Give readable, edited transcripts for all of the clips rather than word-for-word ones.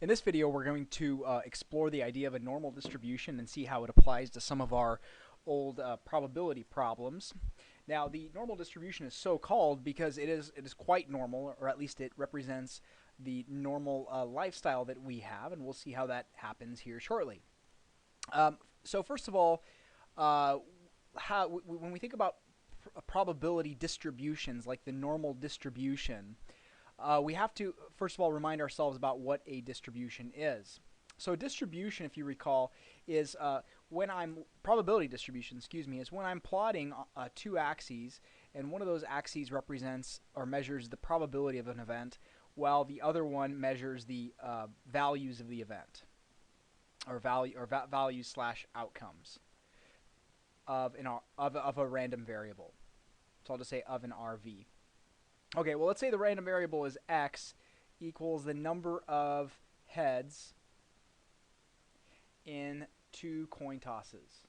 In this video, we're going to explore the idea of a normal distribution and see how it applies to some of our old probability problems. Now, the normal distribution is so called because it is quite normal, or at least it represents the normal lifestyle that we have, and we'll see how that happens here shortly. So first of all, when we think about probability distributions, like the normal distribution, we have to, first of all, remind ourselves about what a distribution is. So a distribution, if you recall, is probability distribution, is when I'm plotting two axes, and one of those axes represents or measures the probability of an event, while the other one measures the values of the event, or values slash outcomes of a random variable. So I'll just say of an RV. Okay, well, let's say the random variable is x equals the number of heads in two coin tosses.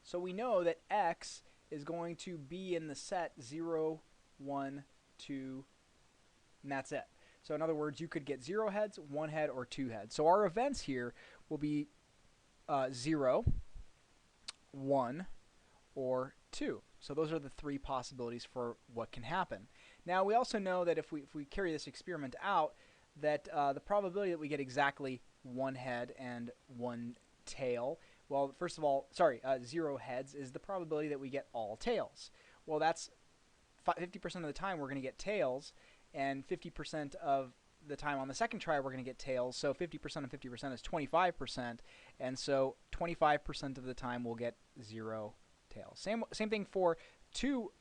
So we know that x is going to be in the set 0, 1, 2, and that's it. So in other words, you could get 0 heads, 1 head, or 2 heads. So our events here will be 0, 1, or 2. So those are the three possibilities for what can happen. Now, we also know that if we carry this experiment out, that the probability that we get exactly 1 head and 1 tail, well, first of all, 0 heads is the probability that we get all tails. Well, that's 50% of the time we're going to get tails, and 50% of the time on the second try we're going to get tails. So 50% and 50% is 25%, and so 25% of the time we'll get 0 tails. Same thing for two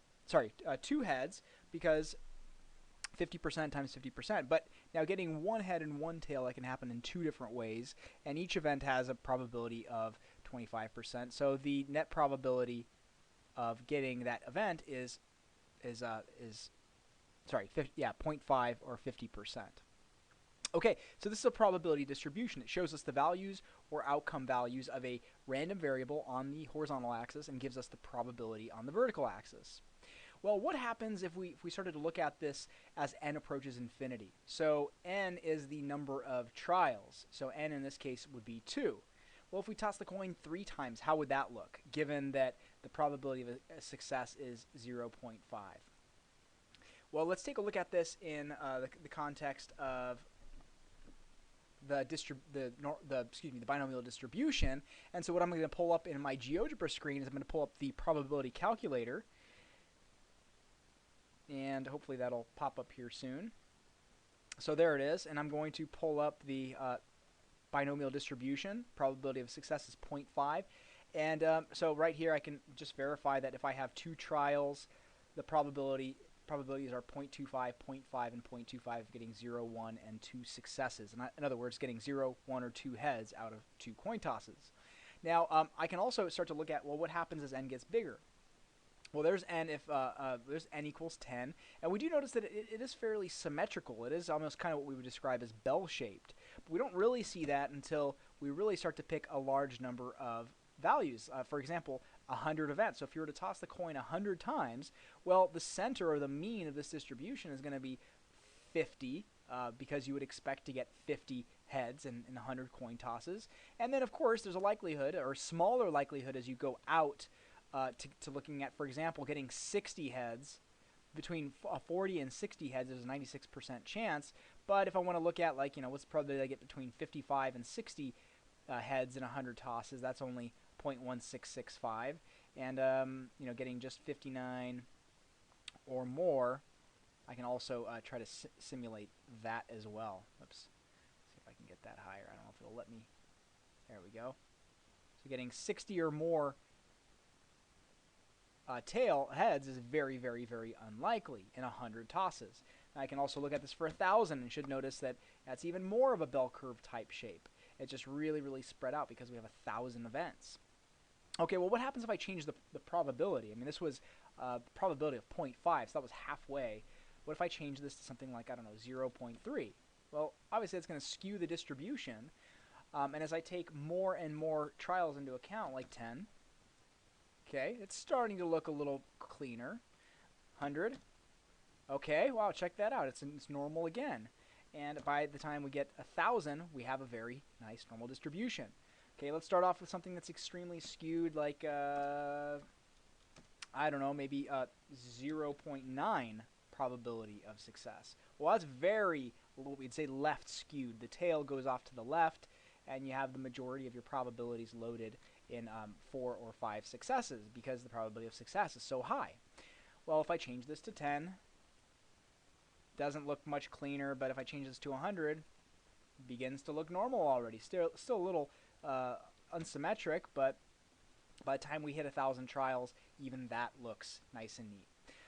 heads, because 50% times 50%. But now getting 1 head and 1 tail, that can happen in 2 different ways, and each event has a probability of 25%. So the net probability of getting that event is 0.5 or 50%. Okay, so this is a probability distribution. It shows us the values or outcome values of a random variable on the horizontal axis and gives us the probability on the vertical axis. Well, what happens if we started to look at this as n approaches infinity? So n is the number of trials. So n in this case would be 2. Well, if we toss the coin 3 times, how would that look, given that the probability of a success is 0.5? Well, let's take a look at this in the context of the binomial distribution. And so what I'm going to pull up in my GeoGebra screen is I'm going to pull up the probability calculator, and hopefully that'll pop up here soon. So there it is, and I'm going to pull up the binomial distribution. Probability of success is 0.5, and so right here I can just verify that if I have 2 trials, the probabilities are 0.25, 0.5, and 0.25 of getting 0, 1, and 2 successes. In other words, getting 0, 1, or 2 heads out of 2 coin tosses. Now, I can also start to look at, well, what happens as n gets bigger? Well, there's n if there's n equals 10, and we do notice that it is fairly symmetrical. It is almost kind of what we would describe as bell-shaped. But we don't really see that until we really start to pick a large number of values. For example, 100 events. So if you were to toss the coin 100 times, well, the center or the mean of this distribution is going to be 50, because you would expect to get 50 heads in 100 coin tosses. And then, of course, there's a likelihood, or smaller likelihood, as you go out to looking at, for example, getting 60 heads. Between 40 and 60 heads, there's a 96% chance. But if I want to look at, like, what's the probability I get between 55 and 60 heads in 100 tosses, that's only 0.1665, and getting just 59 or more, I can also try to simulate that as well. Oops, see if I can get that higher. I don't know if it'll let me. There we go. So getting 60 or more tail heads is very, very, very unlikely in 100 tosses. Now, I can also look at this for 1,000 and should notice that that's even more of a bell curve type shape. It's just really, really spread out because we have 1,000 events. Okay, well, what happens if I change the probability? I mean, this was probability of 0.5, so that was halfway. What if I change this to something like, I don't know, 0.3? Well, obviously that's going to skew the distribution, and as I take more and more trials into account, like 10, okay, it's starting to look a little cleaner. 100, okay, wow, check that out, it's normal again. and by the time we get 1,000, we have a very nice normal distribution. Okay, let's start off with something that's extremely skewed, like, I don't know, maybe 0.9 probability of success. Well, that's very, we'd say, left skewed. The tail goes off to the left, and you have the majority of your probabilities loaded in 4 or 5 successes because the probability of success is so high. Well, if I change this to 10, doesn't look much cleaner, but if I change this to 100, it begins to look normal already. Still a little unsymmetric, but by the time we hit 1,000 trials, even that looks nice and neat.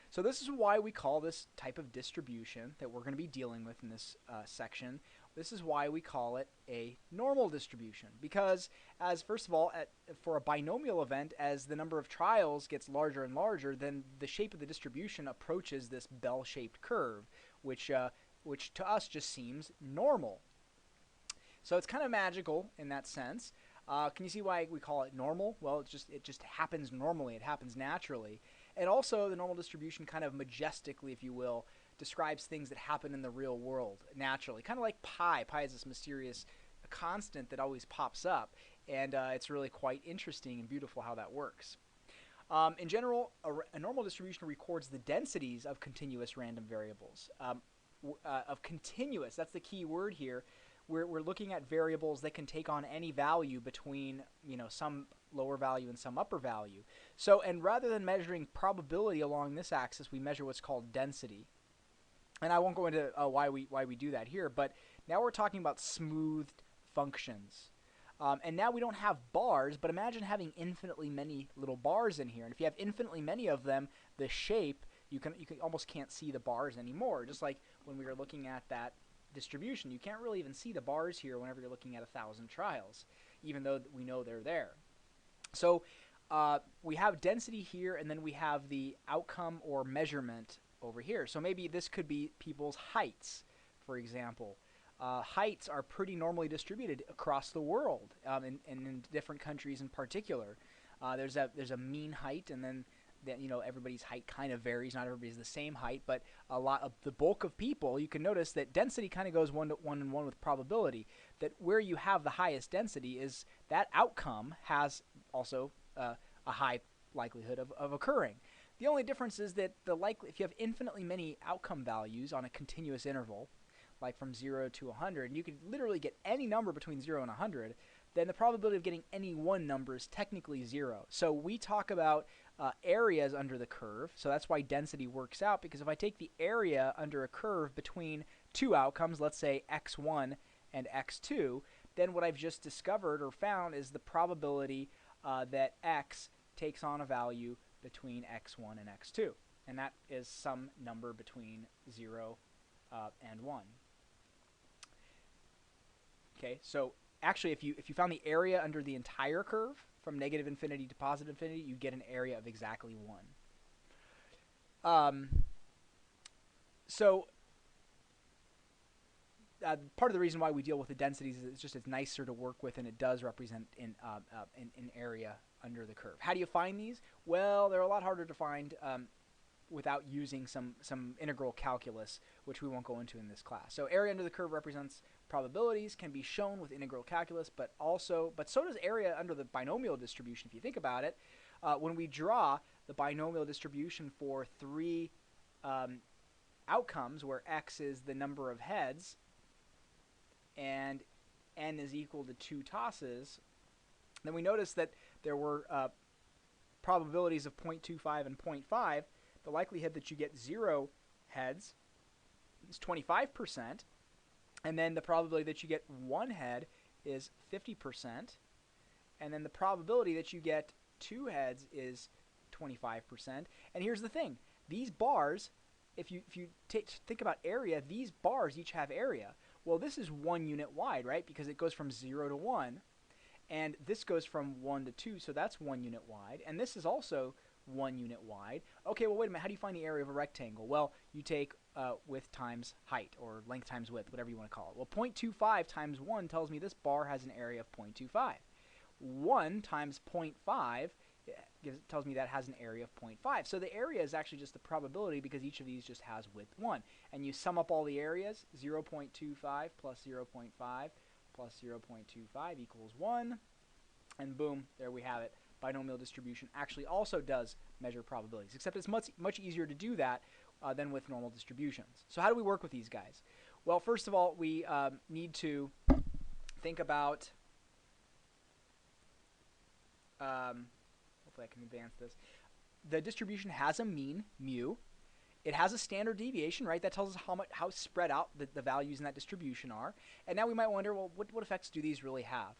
So this is why we call this type of distribution that we're going to be dealing with in this section, this is why we call it a normal distribution. Because as, first of all, for a binomial event, as the number of trials gets larger and larger, then the shape of the distribution approaches this bell-shaped curve, which to us just seems normal. So it's kind of magical in that sense. Can you see why we call it normal? Well, it just happens normally. It happens naturally. And also, the normal distribution kind of majestically, if you will, describes things that happen in the real world naturally. Kind of like pi. Pi is this mysterious constant that always pops up. And it's really quite interesting and beautiful how that works. In general, a normal distribution records the densities of continuous random variables. Of continuous, that's the key word here. We're looking at variables that can take on any value between, some lower value and some upper value. So, and rather than measuring probability along this axis, we measure what's called density. And I won't go into why we do that here, but now we're talking about smoothed functions. And now we don't have bars, but imagine having infinitely many little bars in here. And if you have infinitely many of them, the shape, you almost can't see the bars anymore. Just like when we were looking at that distribution, you can't really even see the bars here whenever you're looking at 1,000 trials, even though we know they're there. So we have density here, and then we have the outcome or measurement over here. So maybe this could be people's heights, for example. Heights are pretty normally distributed across the world, and in different countries in particular. There's a mean height, and then everybody's height kind of varies. Not everybody's the same height, but a lot of the bulk of people, you can notice that density kind of goes one and one with probability. That where you have the highest density is that outcome has also a high likelihood of occurring. The only difference is that if you have infinitely many outcome values on a continuous interval, like from 0 to 100, and you can literally get any number between 0 and 100, then the probability of getting any one number is technically 0. So we talk about areas under the curve, so that's why density works out, because if I take the area under a curve between two outcomes, let's say x1 and x2, then what I've just discovered or found is the probability that x takes on a value between x1 and x2, and that is some number between 0 and 1. Okay, so actually if you found the area under the entire curve from negative infinity to positive infinity, you get an area of exactly 1. So part of the reason why we deal with the densities is it's nicer to work with, and it does represent an area under the curve. How do you find these? Well, they're a lot harder to find without using some integral calculus, which we won't go into in this class. So area under the curve represents probabilities, can be shown with integral calculus, but so does area under the binomial distribution, if you think about it. When we draw the binomial distribution for 3 outcomes, where x is the number of heads and n is equal to 2 tosses, then we notice that there were probabilities of 0.25 and 0.5. The likelihood that you get 0 heads is 25%, and then the probability that you get 1 head is 50%, and then the probability that you get 2 heads is 25%. And here's the thing: these bars, if you think about area, these bars each have area. Well, this is 1 unit wide, right? Because it goes from 0 to 1, and this goes from 1 to 2, so that's 1 unit wide, and this is also 1 unit wide. Okay, well, wait a minute. How do you find the area of a rectangle? Well, you take width times height, or length times width, whatever you want to call it. Well, 0.25 times 1 tells me this bar has an area of 0.25. 1 times 0.5 tells me that has an area of 0.5. So the area is actually just the probability because each of these just has width 1. And you sum up all the areas, 0.25 plus 0.5 plus 0.25 equals 1. And boom, there we have it. Binomial distribution actually also does measure probabilities, except it's much easier to do that than with normal distributions. So how do we work with these guys? Well, first of all, we need to think about, hopefully I can advance this. The distribution has a mean, mu. It has a standard deviation, right? That tells us how spread out the values in that distribution are. And now we might wonder, well, what effects do these really have?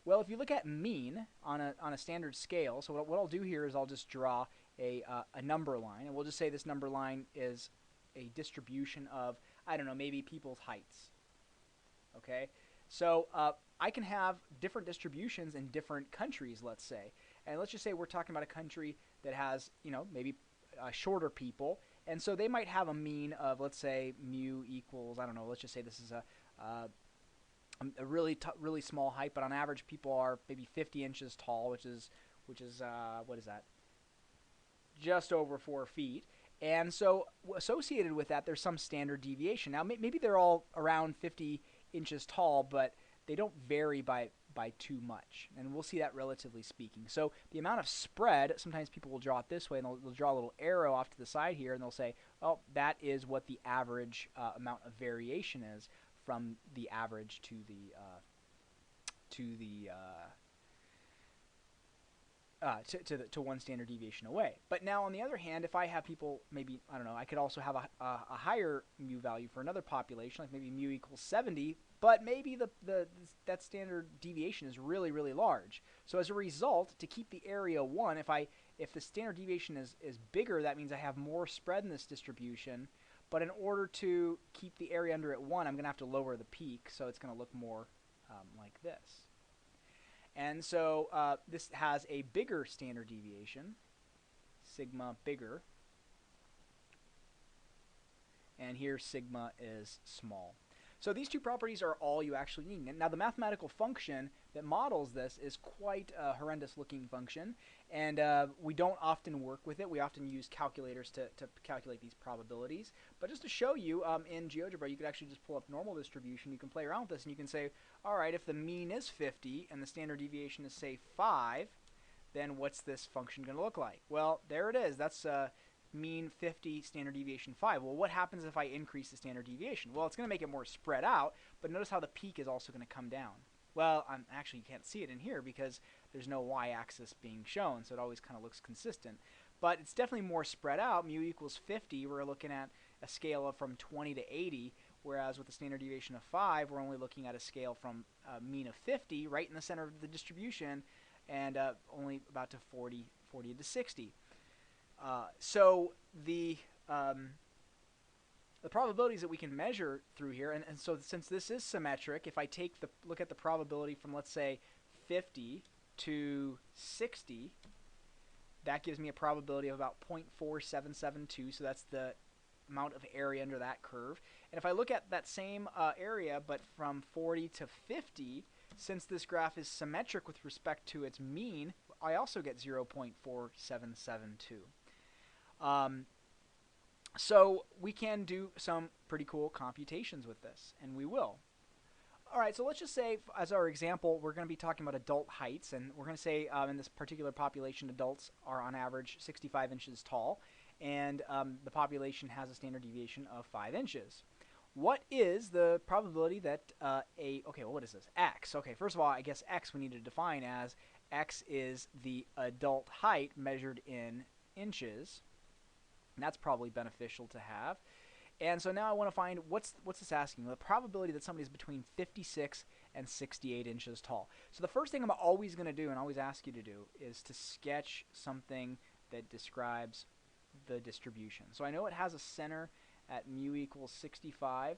Well, if you look at mean on a standard scale, so what I'll do here is I'll just draw a number line, and we'll just say this number line is a distribution of, I don't know, maybe people's heights. Okay, so I can have different distributions in different countries, let's say, and let's just say we're talking about a country that has, you know, maybe shorter people, and so they might have a mean of, let's say, mu equals, I don't know, let's just say this is a really small height, but on average people are maybe 50 inches tall, which is what is that? Just over 4 feet. And so associated with that, there's some standard deviation. Now maybe they're all around 50 inches tall, but they don't vary by too much, and we'll see that relatively speaking. So the amount of spread, sometimes people will draw it this way, and they'll draw a little arrow off to the side here, and they'll say, oh, that is what the average amount of variation is from the average to one standard deviation away. But now on the other hand, if I have people, maybe, I don't know, I could also have a higher mu value for another population, like maybe mu equals 70, but maybe that standard deviation is really, really large. So as a result, to keep the area 1, if the standard deviation is bigger, that means I have more spread in this distribution. But in order to keep the area under at 1, I'm going to have to lower the peak, so it's going to look more like this. And so this has a bigger standard deviation, sigma bigger, and here sigma is small. So these two properties are all you actually need. Now the mathematical function that models this is quite a horrendous looking function, and we don't often work with it. We often use calculators to calculate these probabilities. But just to show you, in GeoGebra you could actually just pull up normal distribution. You can play around with this and you can say, alright, if the mean is 50 and the standard deviation is, say, 5, then what's this function going to look like? Well, there it is. That's mean 50, standard deviation 5. Well, what happens if I increase the standard deviation? Well, it's going to make it more spread out, but notice how the peak is also going to come down. Well, actually, you can't see it in here because there's no y-axis being shown, so it always kind of looks consistent. But it's definitely more spread out. Mu equals 50, we're looking at a scale of from 20 to 80, whereas with the standard deviation of 5, we're only looking at a scale from a mean of 50, right in the center of the distribution, and only about to 40 to 60. So the probabilities that we can measure through here, and so since this is symmetric, if I look at the probability from, let's say, 50 to 60, that gives me a probability of about 0.4772, so that's the amount of area under that curve. And if I look at that same area, but from 40 to 50, since this graph is symmetric with respect to its mean, I also get 0.4772. So we can do some pretty cool computations with this, and we will. Alright, so let's just say, as our example, we're going to be talking about adult heights, and we're going to say in this particular population, adults are on average 65 inches tall, and the population has a standard deviation of 5 inches. What is the probability that okay, well, what is this? X. Okay, first of all, I guess X we need to define as X is the adult height measured in inches. And that's probably beneficial to have. And so now I want to find, what's this asking? The probability that somebody's between 56 and 68 inches tall. So the first thing I'm always going to do, and always ask you to do, is to sketch something that describes the distribution. So I know it has a center at mu equals 65,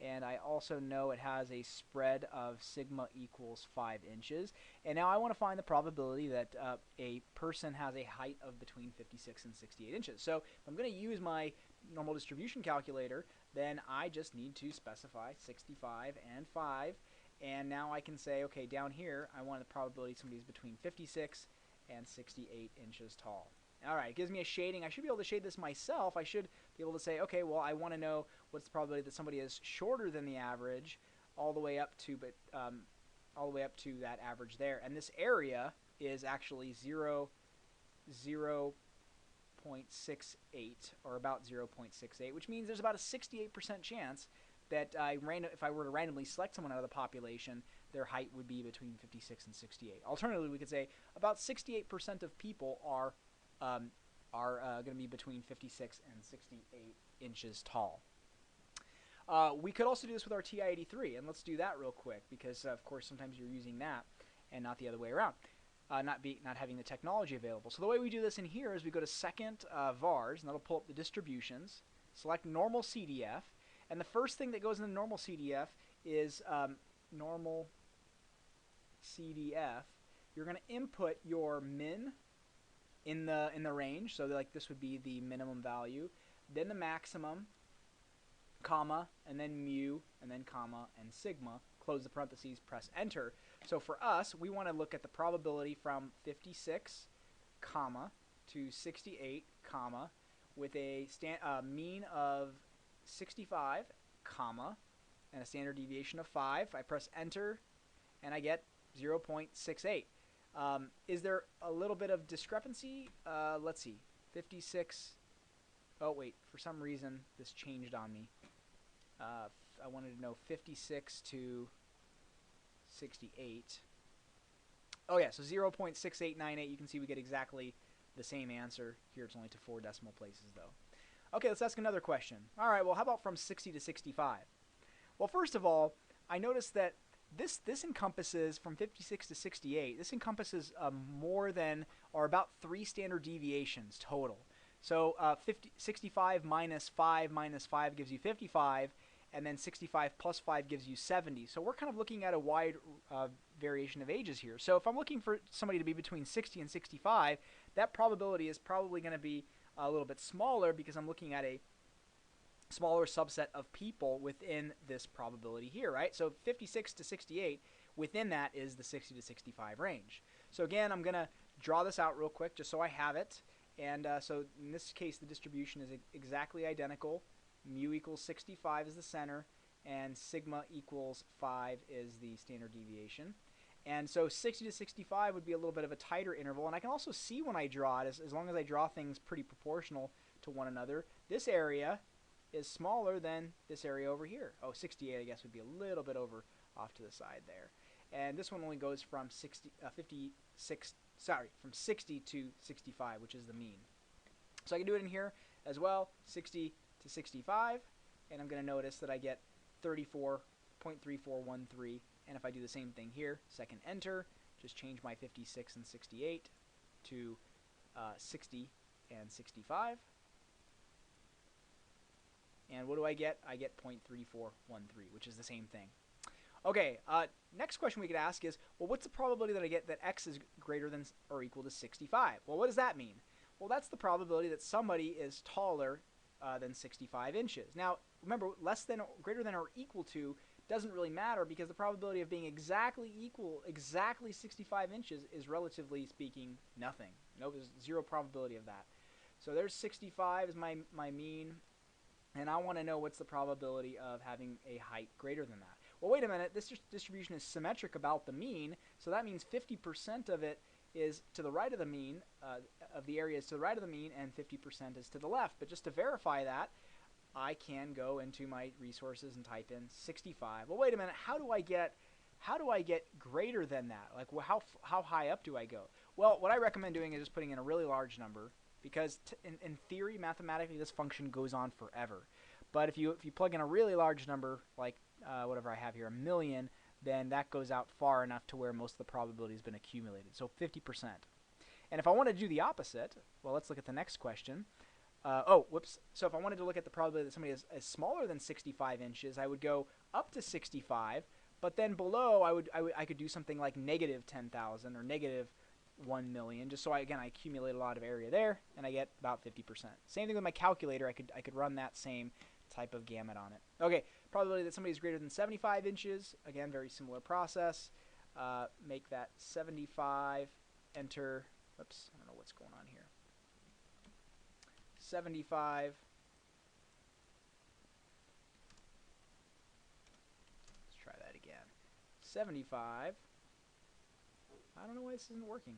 and I also know it has a spread of sigma equals 5 inches. And now I want to find the probability that a person has a height of between 56 and 68 inches. So if I'm going to use my normal distribution calculator, then I just need to specify 65 and 5. And now I can say, okay, down here, I want the probability somebody's between 56 and 68 inches tall. All right, it gives me a shading. I should be able to shade this myself. I should be able to say, okay, well, I want to know what's the probability that somebody is shorter than the average, all the way up to, all the way up to that average there. And this area is actually 0.68, or about 0.68, which means there's about a 68% chance that if I were to randomly select someone out of the population, their height would be between 56 and 68. Alternatively, we could say about 68% of people are going to be between 56 and 68 inches tall. We could also do this with our TI-83, and let's do that real quick because, of course, sometimes you're using that and not the other way around, not having the technology available. So the way we do this in here is we go to second vars, and that'll pull up the distributions, select normal CDF, and the first thing that goes in the normal CDF is normal CDF. You're going to input your min in the range, so like this would be the minimum value, then the maximum, comma, and then mu, and then comma, and sigma, close the parentheses, press enter. So for us, we want to look at the probability from 56, comma, to 68, comma, with a mean of 65, comma, and a standard deviation of 5. I press enter, and I get 0.68. Is there a little bit of discrepancy? Let's see. 56. Oh, wait. For some reason, this changed on me. I wanted to know 56 to 68. Oh, yeah. So 0.6898. You can see we get exactly the same answer. Here it's only to 4 decimal places, though. Okay, let's ask another question. All right, well, how about from 60 to 65? Well, first of all, I noticed that this encompasses, from 56 to 68, this encompasses more than, or about 3 standard deviations total. So 65 minus 5 gives you 55, and then 65 plus 5 gives you 70. So we're kind of looking at a wide variation of ages here. So if I'm looking for somebody to be between 60 and 65, that probability is probably going to be a little bit smaller because I'm looking at a smaller subset of people within this probability here, right? So 56 to 68, within that is the 60 to 65 range. So again, I'm going to draw this out real quick just so I have it. And so in this case, the distribution is exactly identical. Mu equals 65 is the center, and sigma equals 5 is the standard deviation. And so 60 to 65 would be a little bit of a tighter interval. And I can also see when I draw it, as long as I draw things pretty proportional to one another, this area is smaller than this area over here. Oh, 68, I guess, would be a little bit over off to the side there. And this one only goes from 60 to 65, which is the mean. So I can do it in here as well, 60 to 65, and I'm going to notice that I get 34.3413. And if I do the same thing here, second enter, just change my 56 and 68 to 60 and 65. And what do I get? I get 0.3413, which is the same thing. Okay, next question we could ask is, well, what's the probability that I get that x is greater than or equal to 65? Well, what does that mean? Well, that's the probability that somebody is taller than 65 inches. Now, remember, less than, greater than, or equal to doesn't really matter because the probability of being exactly 65 inches is, relatively speaking, nothing. No, there's zero probability of that. So there's 65 is my mean, and I want to know what's the probability of having a height greater than that. Well, wait a minute, this distribution is symmetric about the mean, so that means 50% of it is to the right of the mean, of the area is to the right of the mean, and 50% is to the left. But just to verify that, I can go into my resources and type in 65. Well, wait a minute, how do I get greater than that? Like, well, how high up do I go? Well, what I recommend doing is just putting in a really large number, because in theory, mathematically, this function goes on forever. But if you plug in a really large number, like whatever I have here, 1,000,000, then that goes out far enough to where most of the probability has been accumulated. So 50%. And if I want to do the opposite, well, let's look at the next question. So if I wanted to look at the probability that somebody is smaller than 65 inches, I would go up to 65, but then below I could do something like negative 10,000 or negative 1,000,000, just so I accumulate a lot of area there, and I get about 50%. Same thing with my calculator. I could run that same type of gamut on it. Okay, probability that somebody is greater than 75 inches. Again, very similar process. Make that 75, enter, Oops, I don't know what's going on here. 75. Let's try that again. 75. I don't know why this isn't working.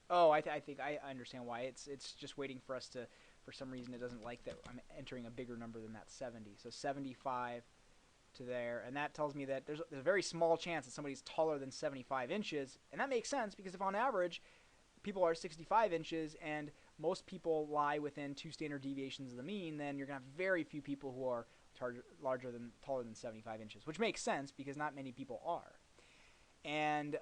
Oh, I think I understand why. It's just waiting for us to, for some reason it doesn't like that I'm entering a bigger number than that 70. So 75 to there, and that tells me that there's a very small chance that somebody's taller than 75 inches, and that makes sense because if on average people are 65 inches and most people lie within 2 standard deviations of the mean, then you're going to have very few people who are taller than 75 inches, which makes sense because not many people are. And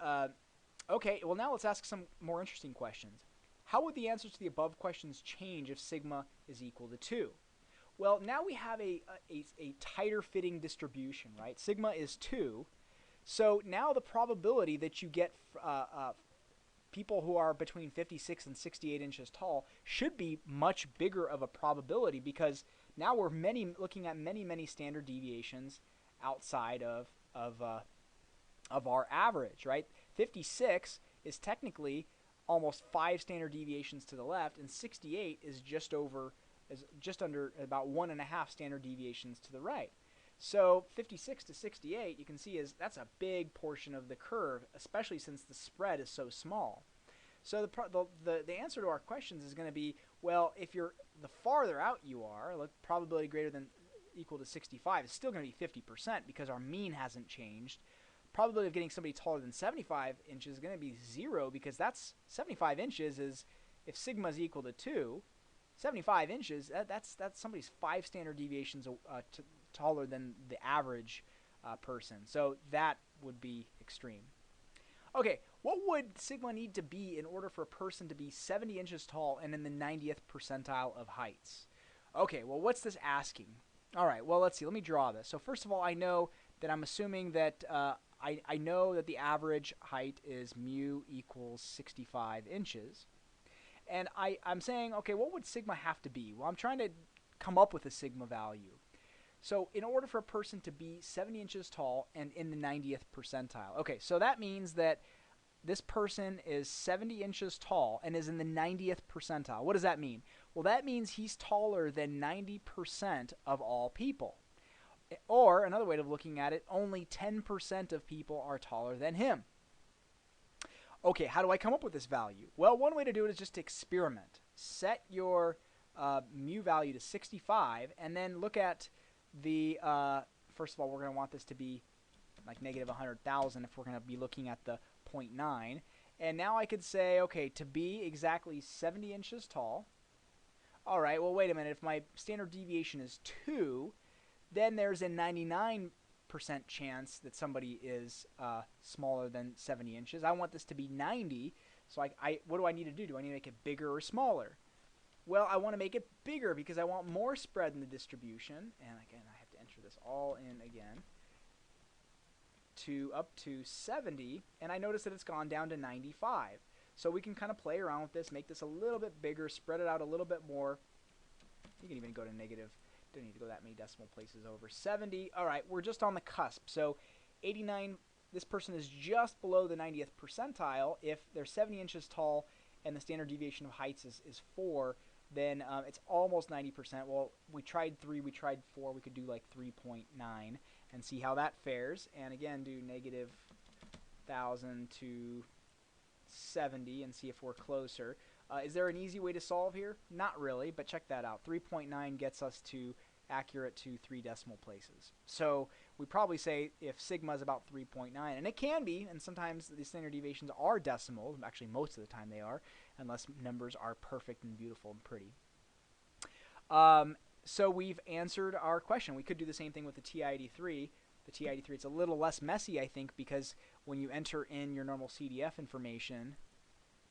okay, well now let's ask some more interesting questions. How would the answers to the above questions change if sigma is equal to 2? Well, now we have a tighter fitting distribution, right? Sigma is 2. So now the probability that you get people who are between 56 and 68 inches tall should be much bigger of a probability because now we're looking at many standard deviations outside of our average, right? 56 is technically almost 5 standard deviations to the left, and 68 is just under about 1.5 standard deviations to the right. So 56 to 68, you can see that's a big portion of the curve, especially since the spread is so small. So the answer to our questions is going to be, well, if the farther out you are, like probability greater than equal to 65 is still going to be 50% because our mean hasn't changed. Probability of getting somebody taller than 75 inches is going to be 0 because that's 75 inches is, if sigma is equal to 2, 75 inches, that's somebody's 5 standard deviations taller than the average person. So that would be extreme. Okay, what would sigma need to be in order for a person to be 70 inches tall and in the 90th percentile of heights? Okay, well, what's this asking? All right, well, let's see. Let me draw this. So first of all, I know that I'm assuming that I know that the average height is mu equals 65 inches. And I'm saying, okay, what would sigma have to be? Well, I'm trying to come up with a sigma value. So in order for a person to be 70 inches tall and in the 90th percentile. Okay, so that means that this person is 70 inches tall and is in the 90th percentile. What does that mean? Well, that means he's taller than 90% of all people. Or, another way of looking at it, only 10% of people are taller than him. Okay, how do I come up with this value? Well, one way to do it is just to experiment. Set your mu value to 65 and then look at the, first of all, we're going to want this to be like negative 100,000 if we're going to be looking at the 0.9. And now I could say, okay, to be exactly 70 inches tall, all right, well, wait a minute, if my standard deviation is 2, then there's a 99% chance that somebody is smaller than 70 inches. I want this to be 90, so what do I need to do? Do I need to make it bigger or smaller? Well, I want to make it bigger because I want more spread in the distribution. And again, I have to enter this all in again. Up to 70, and I notice that it's gone down to 95. So we can kind of play around with this, make this a little bit bigger, spread it out a little bit more. You can even go to negative. Don't need to go that many decimal places over. 70. All right, we're just on the cusp. So 89, this person is just below the 90th percentile. If they're 70 inches tall and the standard deviation of heights is 4, then it's almost 90%. Well, we tried 3, we tried 4. We could do like 3.9 and see how that fares. And again, do negative 1,000 to 70 and see if we're closer. Is there an easy way to solve here? Not really, but check that out. 3.9 gets us to accurate to 3 decimal places. So we probably say if sigma is about 3.9, and it can be, and sometimes the standard deviations are decimal, actually most of the time they are, unless numbers are perfect and beautiful and pretty. So we've answered our question. We could do the same thing with the TI-83. The TI-83, it's a little less messy, I think, because when you enter in your normal CDF information,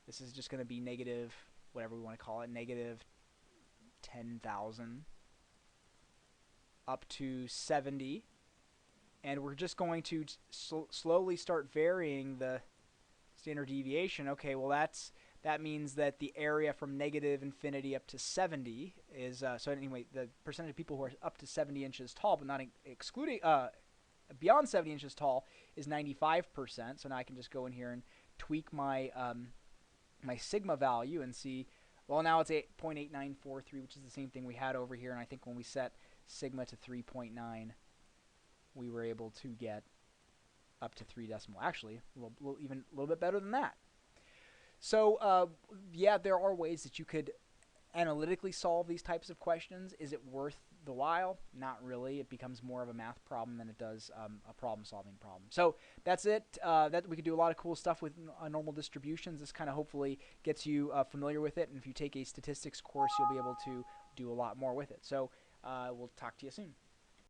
this is just going to be negative, whatever we want to call it, negative 10,000 up to 70. And we're just going to slowly start varying the standard deviation. Okay, well that means that the area from negative infinity up to 70 is, so anyway, the percentage of people who are up to 70 inches tall, but not excluding, beyond 70 inches tall is 95%. So now I can just go in here and tweak my my sigma value and see, well, now it's 8.8943, which is the same thing we had over here. And I think when we set sigma to 3.9, we were able to get up to 3 decimal. Actually, even a little bit better than that. So, yeah, there are ways that you could analytically solve these types of questions. Is it worth the while? Not really. It becomes more of a math problem than it does a problem-solving problem. So that's it. That we could do a lot of cool stuff with normal distributions. This kind of hopefully gets you familiar with it. And if you take a statistics course, you'll be able to do a lot more with it. So we'll talk to you soon.